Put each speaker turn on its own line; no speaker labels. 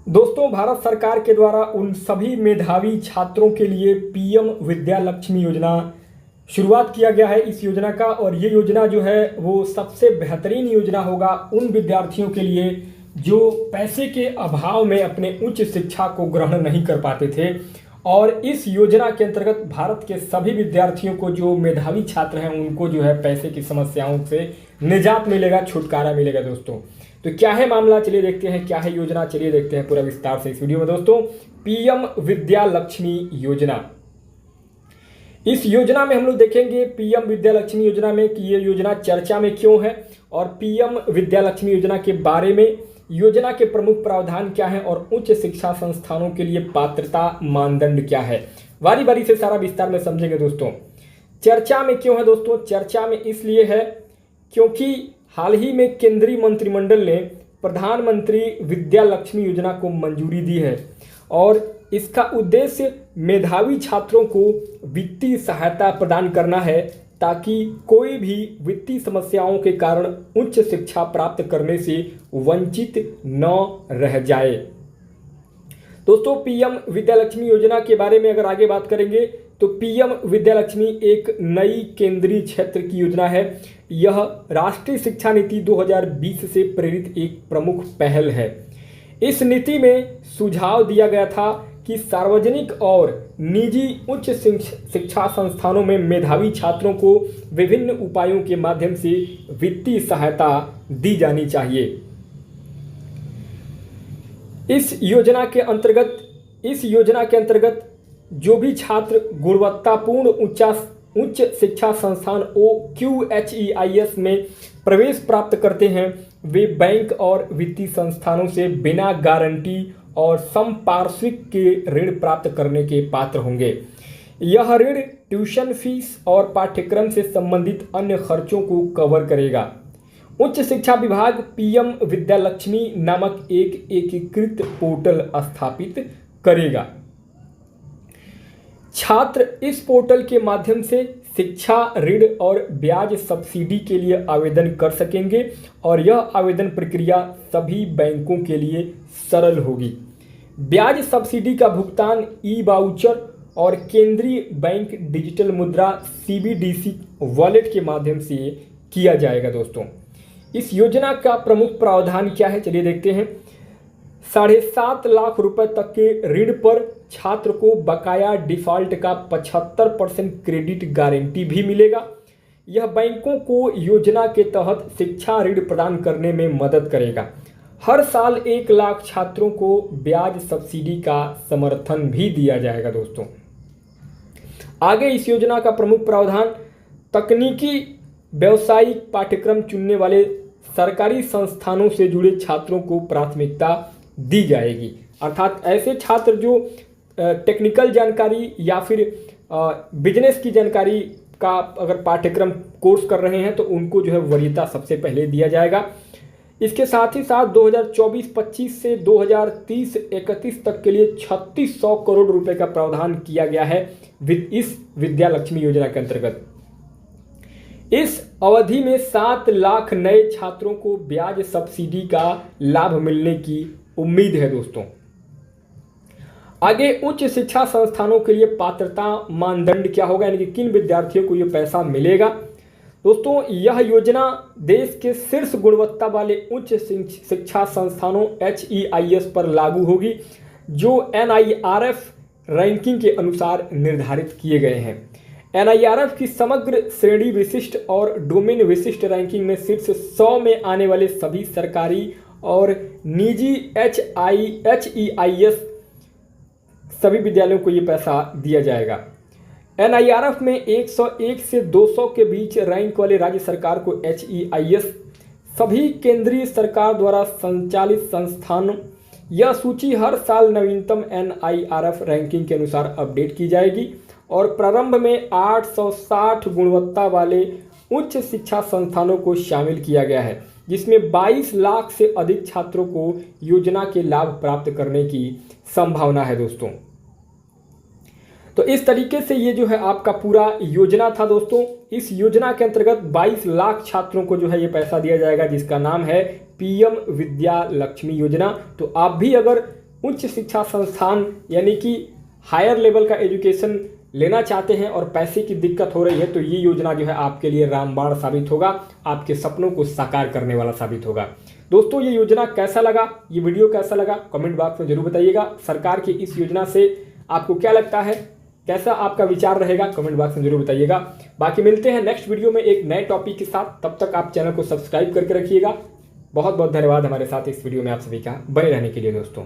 दोस्तों, भारत सरकार के द्वारा उन सभी मेधावी छात्रों के लिए पीएम विद्या लक्ष्मी योजना शुरुआत किया गया है इस योजना का। और ये योजना जो है वो सबसे बेहतरीन योजना होगा उन विद्यार्थियों के लिए जो पैसे के अभाव में अपने उच्च शिक्षा को ग्रहण नहीं कर पाते थे। और इस योजना के अंतर्गत भारत के सभी विद्यार्थियों को, जो मेधावी छात्र हैं, उनको जो है पैसे की समस्याओं से निजात मिलेगा, छुटकारा मिलेगा। दोस्तों, तो क्या है मामला, चलिए देखते हैं क्या है योजना। चलिए देखते हैं पूरा विस्तार से इस वीडियो में। दोस्तों, पीएम विद्या लक्ष्मी योजना, इस योजना में हम लोग देखेंगे पीएम विद्या लक्ष्मी योजना में कि ये योजना चर्चा में क्यों है, और पीएम विद्या लक्ष्मी योजना के बारे में, योजना के प्रमुख प्रावधान क्या हैं, और उच्च शिक्षा संस्थानों के लिए पात्रता मानदंड क्या है। बारी बारी से सारा विस्तार में समझेंगे। दोस्तों, चर्चा में क्यों है? दोस्तों, चर्चा में इसलिए है क्योंकि हाल ही में केंद्रीय मंत्रिमंडल ने प्रधानमंत्री विद्या लक्ष्मी योजना को मंजूरी दी है, और इसका उद्देश्य मेधावी छात्रों को वित्तीय सहायता प्रदान करना है ताकि कोई भी वित्तीय समस्याओं के कारण उच्च शिक्षा प्राप्त करने से वंचित न रह जाए। दोस्तों, पीएम विद्या लक्ष्मी योजना के बारे में अगर आगे बात करेंगे तो पीएम विद्या लक्ष्मी एक नई केंद्रीय क्षेत्र की योजना है। यह राष्ट्रीय शिक्षा नीति 2020 से प्रेरित एक प्रमुख पहल है। इस नीति में सुझाव दिया गया था कि सार्वजनिक और निजी उच्च शिक्षा संस्थानों में मेधावी छात्रों को विभिन्न उपायों के माध्यम से वित्तीय सहायता दी जानी चाहिए। इस योजना के अंतर्गत जो भी छात्र गुणवत्तापूर्ण उच्च शिक्षा संस्थान OQHEIS में प्रवेश प्राप्त करते हैं, वे बैंक और वित्तीय संस्थानों से बिना गारंटी और संपार्श्विक के ऋण प्राप्त करने के पात्र होंगे। यह ऋण ट्यूशन फीस और पाठ्यक्रम से संबंधित अन्य खर्चों को कवर करेगा। उच्च शिक्षा विभाग पीएम विद्या लक्ष्मी नामक एक एकीकृत पोर्टल स्थापित करेगा। छात्र इस पोर्टल के माध्यम से शिक्षा ऋण और ब्याज सब्सिडी के लिए आवेदन कर सकेंगे, और यह आवेदन प्रक्रिया सभी बैंकों के लिए सरल होगी। ब्याज सब्सिडी का भुगतान ई-वाउचर और केंद्रीय बैंक डिजिटल मुद्रा CBDC वॉलेट के माध्यम से किया जाएगा। दोस्तों, इस योजना का प्रमुख प्रावधान क्या है, चलिए देखते हैं। 7.5 लाख रुपए तक के ऋण पर छात्र को बकाया डिफॉल्ट का 75% क्रेडिट गारंटी भी मिलेगा। यह बैंकों को योजना के तहत शिक्षा ऋण प्रदान करने में मदद करेगा। हर साल 1 लाख छात्रों को ब्याज सब्सिडी का समर्थन भी दिया जाएगा। दोस्तों, आगे इस योजना का प्रमुख प्रावधान, तकनीकी व्यावसायिक पाठ्यक्रम चुनने वाले सरकारी संस्थानों से जुड़े छात्रों को प्राथमिकता दी जाएगी। अर्थात ऐसे छात्र जो टेक्निकल जानकारी या फिर बिजनेस की जानकारी का अगर पाठ्यक्रम कोर्स कर रहे हैं तो उनको जो है वरीयता सबसे पहले दिया जाएगा। इसके साथ ही साथ 2024-25 से 2030-31 तक के लिए 3600 करोड़ रुपए का प्रावधान किया गया है इस विद्या लक्ष्मी योजना के अंतर्गत। इस अवधि में 7 लाख नए छात्रों को ब्याज सब्सिडी का लाभ मिलने की उम्मीद है। दोस्तों, आगे उच्च शिक्षा संस्थानों के लिए पात्रता मानदंड क्या होगा, यानी कि किन विद्यार्थियों को यह पैसा मिलेगा। दोस्तों, यह योजना देश के शीर्ष गुणवत्ता वाले उच्च शिक्षा संस्थानों HEIS पर लागू होगी, जो NIRF रैंकिंग के अनुसार निर्धारित किए गए हैं। NIRF की समग्र श्रेणी विशिष्ट और डोमेन विशिष्ट रैंकिंग में शीर्ष 100 में आने वाले सभी सरकारी और निजी HEIS सभी विद्यालयों को ये पैसा दिया जाएगा। NIRF में 101 से 200 के बीच रैंक वाले राज्य सरकार को HEIS, सभी केंद्रीय सरकार द्वारा संचालित संस्थानों, यह सूची हर साल नवीनतम NIRF रैंकिंग के अनुसार अपडेट की जाएगी। और प्रारंभ में 860 गुणवत्ता वाले उच्च शिक्षा संस्थानों को शामिल किया गया है, जिसमें 22 लाख से अधिक छात्रों को योजना के लाभ प्राप्त करने की संभावना है। दोस्तों, तो इस तरीके से ये जो है आपका पूरा योजना था। दोस्तों, इस योजना के अंतर्गत 22 लाख छात्रों को जो है ये पैसा दिया जाएगा, जिसका नाम है पीएम विद्या लक्ष्मी योजना। तो आप भी अगर उच्च शिक्षा संस्थान यानी कि हायर लेवल का एजुकेशन लेना चाहते हैं और पैसे की दिक्कत हो रही है, तो ये योजना जो है आपके लिए रामबाण साबित होगा, आपके सपनों को साकार करने वाला साबित होगा। दोस्तों, ये योजना कैसा लगा, ये वीडियो कैसा लगा, कमेंट बॉक्स में जरूर बताइएगा। सरकार की इस योजना से आपको क्या लगता है, कैसा आपका विचार रहेगा, कमेंट बॉक्स में जरूर बताइएगा। बाकी मिलते हैं नेक्स्ट वीडियो में एक नए टॉपिक के साथ, तब तक आप चैनल को सब्सक्राइब करके रखिएगा। बहुत बहुत धन्यवाद हमारे साथ इस वीडियो में आप सभी का बने रहने के लिए दोस्तों।